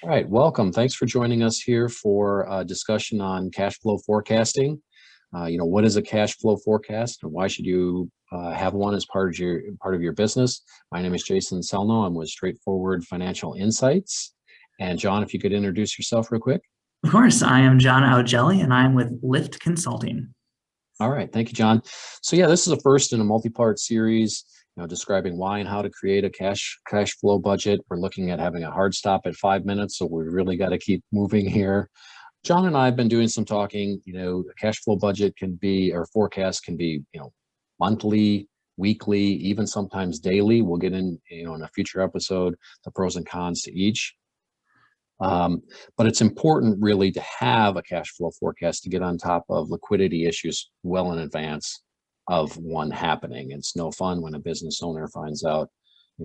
All right, welcome. Thanks for joining us here for a discussion on cash flow forecasting. What is a cash flow forecast and why should you have one as part of your business? My name is Jason Selno. I'm with Straightforward Financial Insights. And John, if you could introduce yourself real quick. Of course, I am John Augelli, and I'm with Lift Consulting. All right, thank you, John. So yeah, this is a first in a multi-part series, describing why and how to create a cash flow budget. We're looking at having a hard stop at 5 minutes, so we really got to keep moving here. John and I have been doing some talking. A cash flow budget can be, or forecast can be, monthly, weekly, even sometimes daily. We'll get in a future episode, the pros and cons to each. But it's important really to have a cash flow forecast to get on top of liquidity issues well in advance of one happening. It's no fun when a business owner finds out,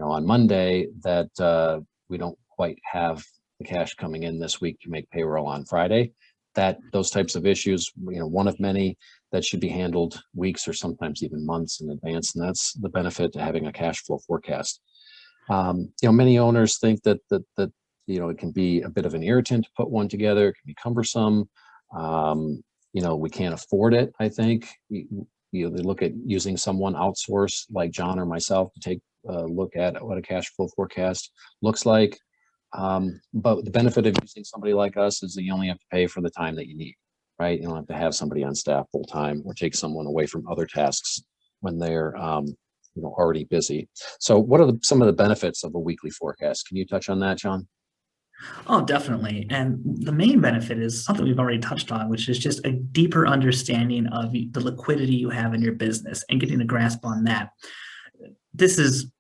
on Monday that we don't quite have the cash coming in this week to make payroll on Friday. Those types of issues, one of many that should be handled weeks or sometimes even months in advance. And that's the benefit to having a cash flow forecast. Many owners think that it can be a bit of an irritant to put one together. It can be cumbersome. We can't afford it, I think. They look at using someone outsourced like John or myself to take a look at what a cash flow forecast looks like. But the benefit of using somebody like us is that you only have to pay for the time that you need, right? You don't have to have somebody on staff full time or take someone away from other tasks when they're already busy. So what are some of the benefits of a weekly forecast? Can you touch on that, John? Oh, definitely. And the main benefit is something we've already touched on, which is just a deeper understanding of the liquidity you have in your business and getting a grasp on that. This is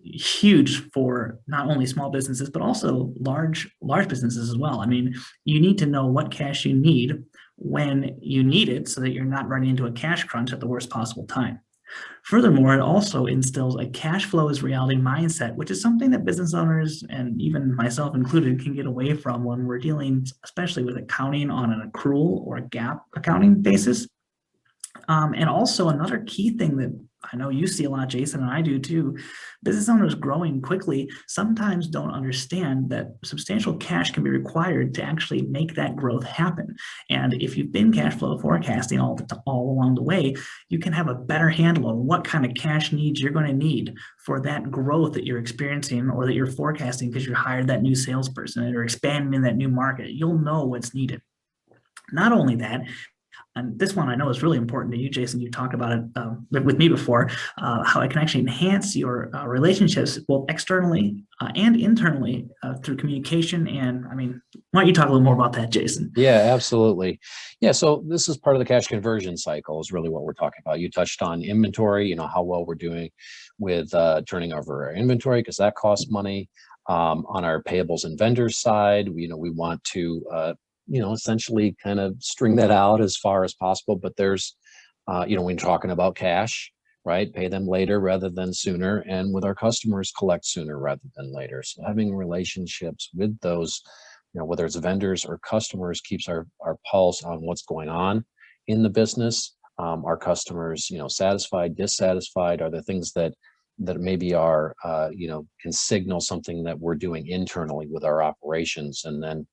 huge for not only small businesses, but also large businesses as well. I mean, you need to know what cash you need when you need it so that you're not running into a cash crunch at the worst possible time. Furthermore, it also instills a cash flow is reality mindset, which is something that business owners, and even myself included, can get away from when we're dealing, especially with accounting on an accrual or a GAAP accounting basis. And also another key thing that I know you see a lot, Jason, and I do too, business owners growing quickly sometimes don't understand that substantial cash can be required to actually make that growth happen. And if you've been cash flow forecasting all along the way, you can have a better handle on what kind of cash needs you're going to need for that growth that you're experiencing or that you're forecasting because you hired that new salesperson or expanding in that new market. You'll know what's needed. Not only that, and this one I know is really important to you, Jason. You talked about it with me before, how it can actually enhance your relationships both externally and internally through communication. And I mean, why don't you talk a little more about that, Jason? Yeah, absolutely. Yeah, so this is part of the cash conversion cycle is really what we're talking about. You touched on inventory, how well we're doing with turning over our inventory because that costs money. On our payables and vendors side, we want to essentially kind of string that out as far as possible. But there's, when you're talking about cash, right? Pay them later rather than sooner. And with our customers, collect sooner rather than later. So having relationships with those, whether it's vendors or customers, keeps our pulse on what's going on in the business. Our customers, satisfied, dissatisfied, are the things that maybe are, can signal something that we're doing internally with our operations. And then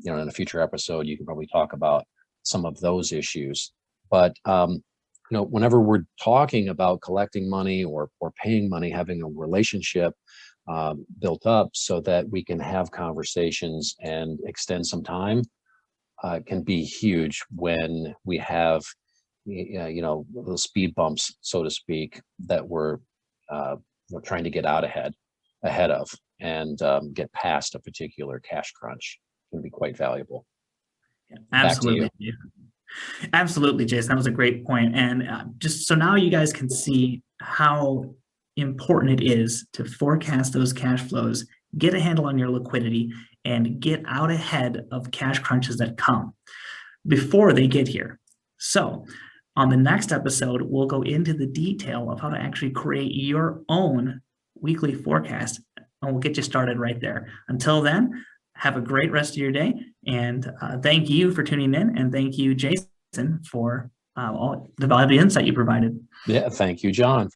in a future episode, you can probably talk about some of those issues. But whenever we're talking about collecting money or paying money, having a relationship built up so that we can have conversations and extend some time can be huge when we have those speed bumps, so to speak, that we're trying to get out ahead of and get past a particular cash crunch. Can be quite valuable. Yeah, absolutely. Absolutely, Jason. That was a great point. And just so now you guys can see how important it is to forecast those cash flows, get a handle on your liquidity, and get out ahead of cash crunches that come before they get here. So on the next episode, we'll go into the detail of how to actually create your own weekly forecast, and we'll get you started right there. Until then, have a great rest of your day, and thank you for tuning in, and thank you, Jason, for all the valuable insight you provided. Yeah, thank you, John.